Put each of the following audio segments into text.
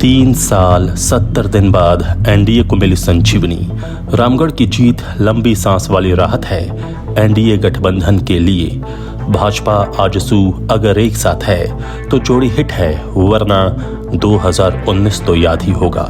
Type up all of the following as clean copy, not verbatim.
3 साल 70 दिन बाद एनडीए को मिली संजीवनी। रामगढ़ की जीत लंबी सांस वाली राहत है एनडीए गठबंधन के लिए। भाजपा आजसू अगर एक साथ है तो जोड़ी हिट है, वरना 2019 तो याद ही होगा।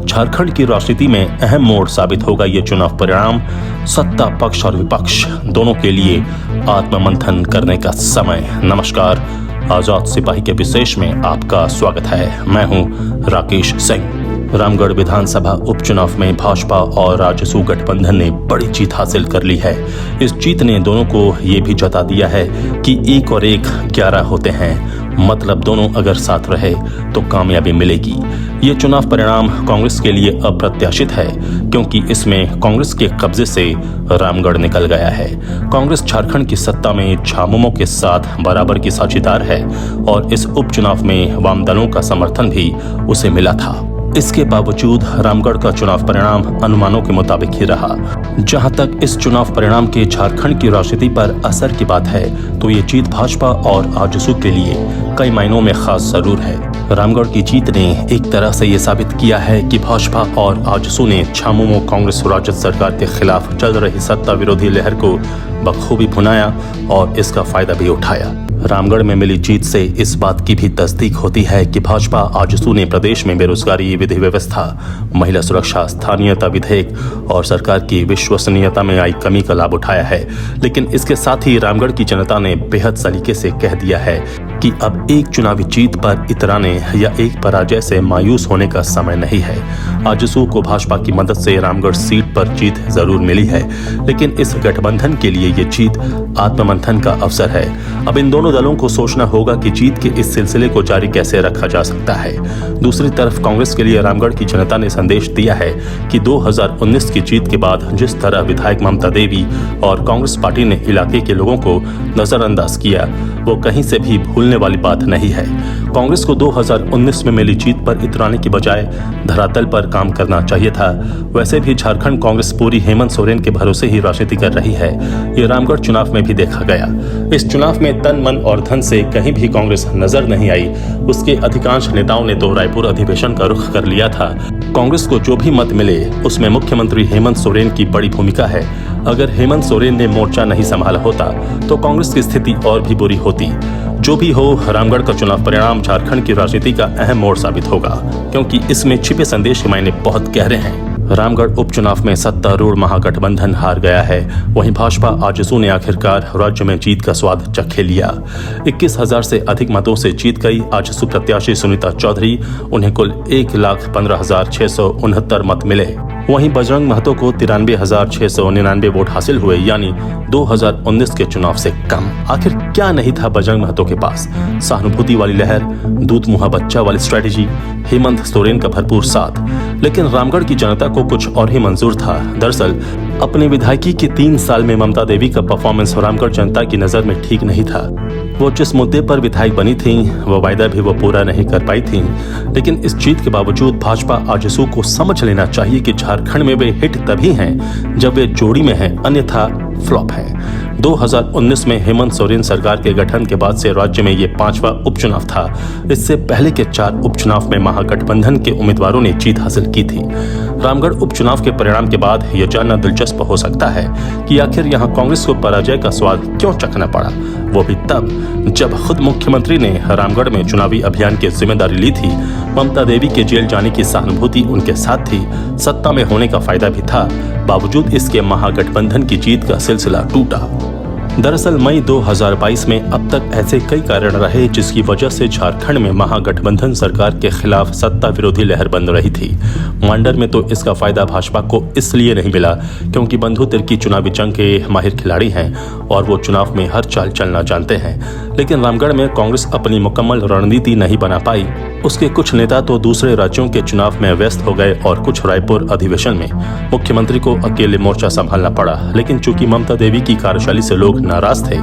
झारखंड की राजनीति में अहम मोड़ साबित होगा ये चुनाव परिणाम। सत्ता पक्ष और विपक्ष दोनों के लिए आत्ममंथन करने का समय। नमस्कार, आजाद सिपाही के विशेष में आपका स्वागत है। मैं हूं राकेश सिंह। रामगढ़ विधानसभा उपचुनाव में भाजपा और आजसू गठबंधन ने बड़ी जीत हासिल कर ली है। इस जीत ने दोनों को ये भी जता दिया है कि 1 और 1 11 होते हैं, मतलब दोनों अगर साथ रहे तो कामयाबी मिलेगी। ये चुनाव परिणाम कांग्रेस के लिए अप्रत्याशित है, क्योंकि इसमें कांग्रेस के कब्जे से रामगढ़ निकल गया है। कांग्रेस झारखंड की सत्ता में झामुमो के साथ बराबर की साझेदार है और इस उपचुनाव में वाम दलों का समर्थन भी उसे मिला था। इसके बावजूद रामगढ़ का चुनाव परिणाम अनुमानों के मुताबिक ही रहा। जहां तक इस चुनाव परिणाम के झारखंड की राजनीति पर असर की बात है, तो ये जीत भाजपा और आजसू के लिए कई मायनों में खास जरूर है। रामगढ़ की जीत ने एक तरह से ये साबित किया है कि भाजपा और आजसू ने झामुमो कांग्रेस राजद सरकार के खिलाफ चल रही सत्ता विरोधी लहर को बखूबी भुनाया और इसका फायदा भी उठाया। रामगढ़ में मिली जीत से इस बात की भी तस्दीक होती है कि भाजपा आजसू ने प्रदेश में बेरोजगारी, विधि व्यवस्था, महिला सुरक्षा, स्थानीयता विधेयक और सरकार की विश्वसनीयता में आई कमी का लाभ उठाया है। लेकिन इसके साथ ही रामगढ़ की जनता ने बेहद सलीके से कह दिया है कि अब एक चुनावी जीत पर इतराने या एक पराजय से मायूस होने का समय नहीं है। आजसू को भाजपा की मदद से रामगढ़ सीट पर जीत जरूर मिली है, लेकिन इस गठबंधन के लिए ये जीत आत्ममंथन का अवसर है। अब इन दोनों दलों को सोचना होगा कि जीत के इस सिलसिले को जारी कैसे रखा जा सकता है। दूसरी तरफ कांग्रेस के लिए रामगढ़ की जनता ने संदेश दिया है कि 2019 की जीत के बाद जिस तरह विधायक ममता देवी और कांग्रेस पार्टी ने इलाके के लोगों को नजरअंदाज किया, वो कहीं से भी भूलने वाली बात नहीं है। कांग्रेस को 2019 में मिली जीत पर इतराने की बजाय धरातल पर काम करना चाहिए था। वैसे भी झारखंड कांग्रेस पूरी हेमंत सोरेन के भरोसे ही राजनीति कर रही है। ये रामगढ़ चुनाव में भी देखा गया। इस चुनाव में तन मन और धन से कहीं भी कांग्रेस नजर नहीं आई। उसके अधिकांश नेताओं ने तो रायपुर अधिवेशन का रुख कर लिया था। कांग्रेस को जो भी मत मिले उसमें मुख्यमंत्री हेमंत सोरेन की बड़ी भूमिका है। अगर हेमंत सोरेन ने मोर्चा नहीं संभाला होता तो कांग्रेस की स्थिति और भी बुरी होती। जो भी हो, रामगढ़ का चुनाव परिणाम झारखंड की राजनीति का अहम मोड़ साबित होगा, क्योंकि इसमें छिपे संदेश के मायने बहुत गहरे हैं। रामगढ़ उपचुनाव में सत्तारूढ़ महागठबंधन हार गया है, वहीं भाजपा आजसू ने आखिरकार राज्य में जीत का स्वाद चखे लिया। 21,000 से अधिक मतों से जीत गई आजसू प्रत्याशी सुनीता चौधरी। उन्हें कुल 1,15,669 मत मिले। वहीं बजरंग महतो को 93,699 वोट हासिल हुए, यानी 2019 के चुनाव से कम। आखिर क्या नहीं था बजरंग महतो के पास? सहानुभूति वाली लहर, दूध मुहा बच्चा वाली स्ट्रेटेजी, हेमंत सोरेन का भरपूर साथ। लेकिन रामगढ़ की जनता को कुछ और ही मंजूर था। दरअसल अपनी विधायकी के 3 साल में ममता देवी का परफॉर्मेंस रामगढ़ जनता की नजर में ठीक नहीं था। वो जिस मुद्दे पर विधायक बनी थी, वो वायदा भी वो पूरा नहीं कर पाई थी। लेकिन इस जीत के बावजूद भाजपा आजसू को समझ लेना चाहिए कि झारखंड में वे हिट तभी हैं जब वे जोड़ी में हैं, अन्यथा फ्लॉप है। 2019 में हेमंत सोरेन सरकार के गठन के बाद से राज्य में ये 5वां उपचुनाव था। इससे पहले के 4 उपचुनाव में महागठबंधन के उम्मीदवारों ने जीत हासिल की थी। रामगढ़ उपचुनाव के परिणाम के बाद यह जानना दिलचस्प हो सकता है कि आखिर यहाँ कांग्रेस को पराजय का स्वाद क्यों चखना पड़ा, वो भी तब जब खुद मुख्यमंत्री ने रामगढ़ में चुनावी अभियान की जिम्मेदारी ली थी। ममता देवी के जेल जाने की सहानुभूति उनके साथ थी, सत्ता में होने का फायदा भी था। बावजूद इसके महागठबंधन की जीत का सिलसिला टूटा। दरअसल मई 2022 में अब तक ऐसे कई कारण रहे जिसकी वजह से झारखंड में महागठबंधन सरकार के खिलाफ सत्ता विरोधी लहर बन रही थी। मांडर में तो इसका फायदा भाजपा को इसलिए नहीं मिला क्योंकि बंधु तिर्की चुनावी जंग के माहिर खिलाड़ी हैं और वो चुनाव में हर चाल चलना जानते हैं। लेकिन रामगढ़ में कांग्रेस अपनी मुकम्मल रणनीति नहीं बना पाई। उसके कुछ नेता तो दूसरे राज्यों के चुनाव में व्यस्त हो गए और कुछ रायपुर अधिवेशन में। मुख्यमंत्री को अकेले मोर्चा संभालना पड़ा। लेकिन चूंकि ममता देवी की कार्यशैली से लोग नाराज थे,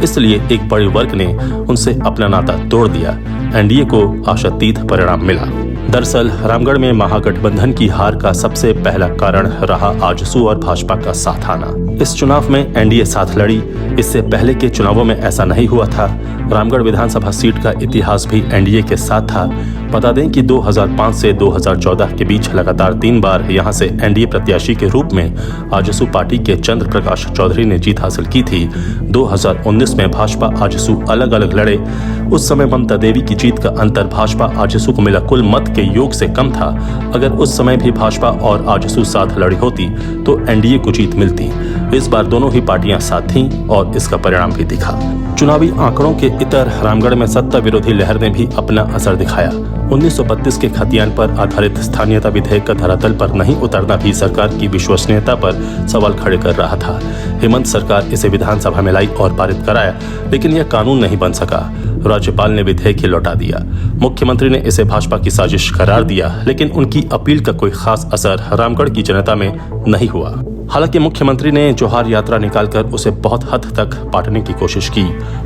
इसलिए एक बड़े वर्ग ने उनसे अपना नाता तोड़ दिया। एनडीए को आशातीत परिणाम मिला। दरअसल रामगढ़ में महागठबंधन की हार का सबसे पहला कारण रहा आजसू और भाजपा का साथ आना। इस चुनाव में एनडीए साथ लड़ी, इससे पहले के चुनावों में ऐसा नहीं हुआ था। रामगढ़ विधानसभा सीट का इतिहास भी एनडीए के साथ था। बता दें कि 2005 से 2014 के बीच लगातार 3 बार यहां से एनडीए प्रत्याशी के रूप में आजसू पार्टी के चंद्र प्रकाश चौधरी ने जीत हासिल की थी। 2019 में भाजपा आजसू अलग अलग लड़े। उस समय ममता देवी की जीत का अंतर भाजपा आजसू को मिला कुल मत के योग से कम था। अगर उस समय भी भाजपा और आजसू साथ लड़ी होती तो एनडीए को जीत मिलती। इस बार दोनों ही पार्टियां साथ थीं और इसका परिणाम भी दिखा। चुनावी आंकड़ों के इतर रामगढ़ में सत्ता विरोधी लहर ने भी अपना असर दिखाया। 1932 के खतियान पर आधारित स्थानीयता विधेयक का धरातल पर नहीं उतरना भी सरकार की विश्वसनीयता पर सवाल खड़े कर रहा था। हेमंत सरकार इसे विधानसभा में लाई और पारित कराया, लेकिन यह कानून नहीं बन सका। राज्यपाल ने विधेयक ही लौटा दिया। मुख्यमंत्री ने इसे भाजपा की साजिश करार दिया, लेकिन उनकी अपील का कोई खास असर रामगढ़ की जनता में नहीं हुआ। हालांकि मुख्यमंत्री ने जोहार यात्रा निकालकर उसे बहुत हद तक बांटने की कोशिश की।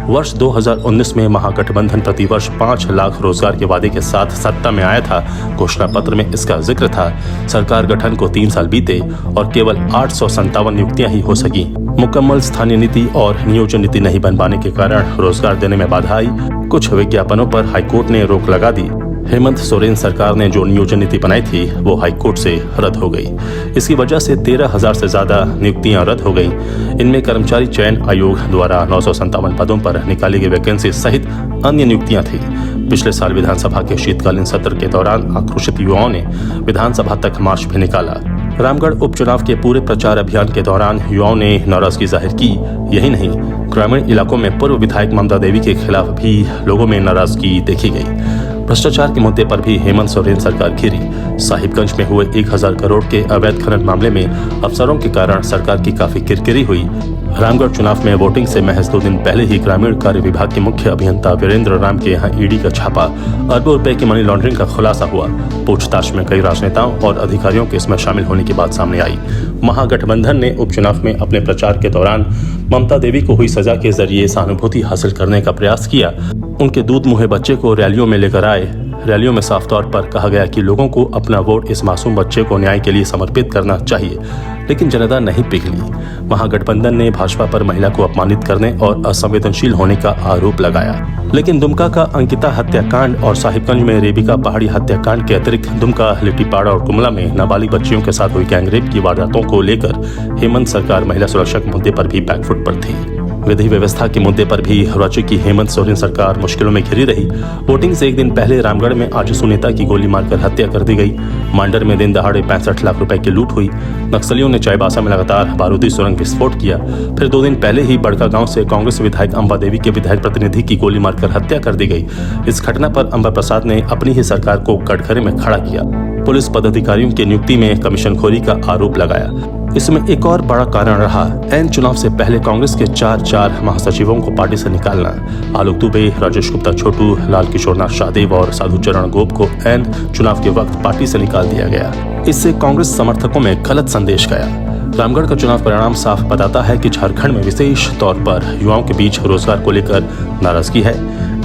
वर्ष 2019 में महागठबंधन प्रतिवर्ष 5 लाख रोजगार के वादे के साथ सत्ता में आया था। घोषणा पत्र में इसका जिक्र था। सरकार गठन को 3 साल बीते और केवल 857 नियुक्तियां ही हो सकी। मुकम्मल स्थानीय नीति और नियोजन नीति नहीं बन पाने के कारण रोजगार देने में बाधा आई। कुछ विज्ञापनों पर हाईकोर्ट ने रोक लगा दी। हेमंत सोरेन सरकार ने जो नियोजन नीति बनाई थी वो हाईकोर्ट से रद्द हो गई। इसकी वजह से 13,000 से ज्यादा नियुक्तियां रद्द हो गईं। इनमें कर्मचारी चयन आयोग द्वारा 957 पदों पर निकाली गई वैकेंसी सहित अन्य नियुक्तियां थी। पिछले साल विधानसभा के शीतकालीन सत्र के दौरान आक्रोशित युवाओं ने विधानसभा तक मार्च भी निकाला। रामगढ़ उपचुनाव के पूरे प्रचार अभियान के दौरान युवाओं ने नाराजगी जाहिर की। यही नहीं, ग्रामीण इलाकों में पूर्व विधायक ममता देवी के खिलाफ भी लोगों में नाराजगी देखी गई। भ्रष्टाचार के मुद्दे पर भी हेमंत सोरेन सरकार घिरी। साहिबगंज में हुए 1000 करोड़ के अवैध खनन मामले में अफसरों के कारण सरकार की काफी किरकिरी हुई। रामगढ़ चुनाव में वोटिंग से महज 2 दिन पहले ही ग्रामीण कार्य विभाग के मुख्य अभियंता वीरेंद्र राम के यहाँ ईडी का छापा, अरबों रुपए की मनी लॉन्ड्रिंग का खुलासा हुआ। पूछताछ में कई राजनेताओं और अधिकारियों के इसमें शामिल होने की बात सामने आई। महागठबंधन ने उपचुनाव में अपने प्रचार के दौरान ममता देवी को हुई सजा के जरिए सहानुभूति हासिल करने का प्रयास किया। उनके दूध मुहे बच्चे को रैलियों में लेकर आए। रैलियों में साफ तौर पर कहा गया कि लोगों को अपना वोट इस मासूम बच्चे को न्याय के लिए समर्पित करना चाहिए, लेकिन जनता नहीं पिघली। महागठबंधन ने भाजपा पर महिला को अपमानित करने और असंवेदनशील होने का आरोप लगाया। लेकिन दुमका का अंकिता हत्याकांड और साहिबगंज में रेबिका पहाड़ी हत्याकांड के अतिरिक्त दुमका, लिट्टीपाड़ा और गुमला में नाबालिग बच्चियों के साथ हुई गैंगरेप की वारदातों को लेकर हेमंत सरकार महिला सुरक्षा के मुद्दे पर भी बैकफुट पर थी। विधि व्यवस्था के मुद्दे पर भी राज्य की हेमंत सोरेन सरकार मुश्किलों में घिरी रही। वोटिंग से एक दिन पहले रामगढ़ में आजसू नेता की गोली मारकर हत्या कर दी गई। मांडर में दिन दहाड़े 65 लाख रुपए की लूट हुई। नक्सलियों ने चाईबासा में लगातार बारूदी सुरंग विस्फोट किया। फिर 2 दिन पहले ही बड़का गांव से कांग्रेस विधायक अंबा देवी के विधायक प्रतिनिधि की गोली मारकर हत्या कर दी गई। इस घटना पर अंबा प्रसाद ने अपनी ही सरकार को कटघरे में खड़ा किया। पुलिस पदाधिकारियों की नियुक्ति में कमीशनखोरी का आरोप लगाया। इसमें एक और बड़ा कारण रहा एन चुनाव से पहले कांग्रेस के 4 महासचिवों को पार्टी से निकालना। आलोक दुबे, राजेश गुप्ता छोटू, लाल किशोरनाथ शाहदेव और साधुचरण गोप को एन चुनाव के वक्त पार्टी से निकाल दिया गया। इससे कांग्रेस समर्थकों में गलत संदेश गया। रामगढ़ का चुनाव परिणाम साफ बताता है कि झारखंड में विशेष तौर पर युवाओं के बीच रोजगार को लेकर नाराजगी है।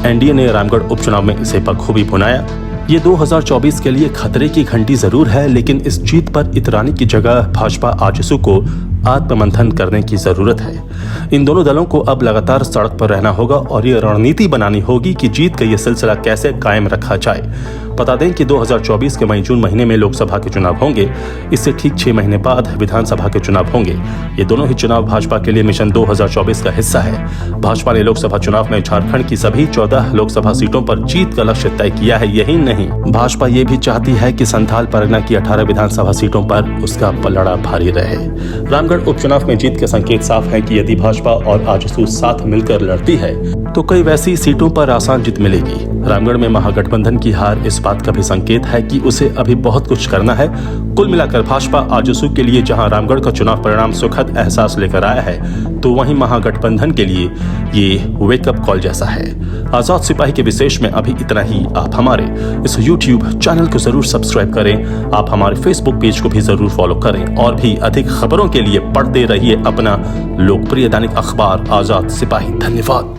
एनडीए ने रामगढ़ उपचुनाव में इसे बखूबी भुनाया। ये 2024 के लिए खतरे की घंटी जरूर है, लेकिन इस जीत पर इतराने की जगह भाजपा आजसू को आत्ममंथन करने की जरूरत है। इन दोनों दलों को अब लगातार सड़क पर रहना होगा और ये रणनीति बनानी होगी कि जीत का ये सिलसिला कैसे कायम रखा जाए। बता दें कि 2024 के मई-जून महीने में लोकसभा के चुनाव होंगे। इससे ठीक 6 महीने बाद विधानसभा के चुनाव होंगे। ये दोनों ही चुनाव भाजपा के लिए मिशन 2024 का हिस्सा है। भाजपा ने लोकसभा चुनाव में झारखंड की सभी 14 लोकसभा सीटों पर जीत का लक्ष्य तय किया है। यही नहीं, भाजपा ये भी चाहती है कि संथाल परगना की 18 विधानसभा सीटों पर उसका पलड़ा भारी रहे। रामगढ़ उपचुनाव में जीत के संकेत साफ है कि यदि भाजपा और आजसू साथ मिलकर लड़ती है तो कई वैसी सीटों पर आसान जीत मिलेगी। रामगढ़ में महागठबंधन की हार इस बात का भी संकेत है कि उसे अभी बहुत कुछ करना है। कुल मिलाकर भाजपा आजसू के लिए जहां रामगढ़ का चुनाव परिणाम सुखद एहसास लेकर आया है, तो वहीं महागठबंधन के लिए ये वेकअप कॉल जैसा है। आजाद सिपाही के विशेष में अभी इतना ही। आप हमारे इस YouTube चैनल को जरूर सब्सक्राइब करें। आप हमारे Facebook पेज को भी जरूर फॉलो करें और भी अधिक खबरों के लिए पढ़ते रहिए अपना लोकप्रिय दैनिक अखबार आजाद सिपाही। धन्यवाद।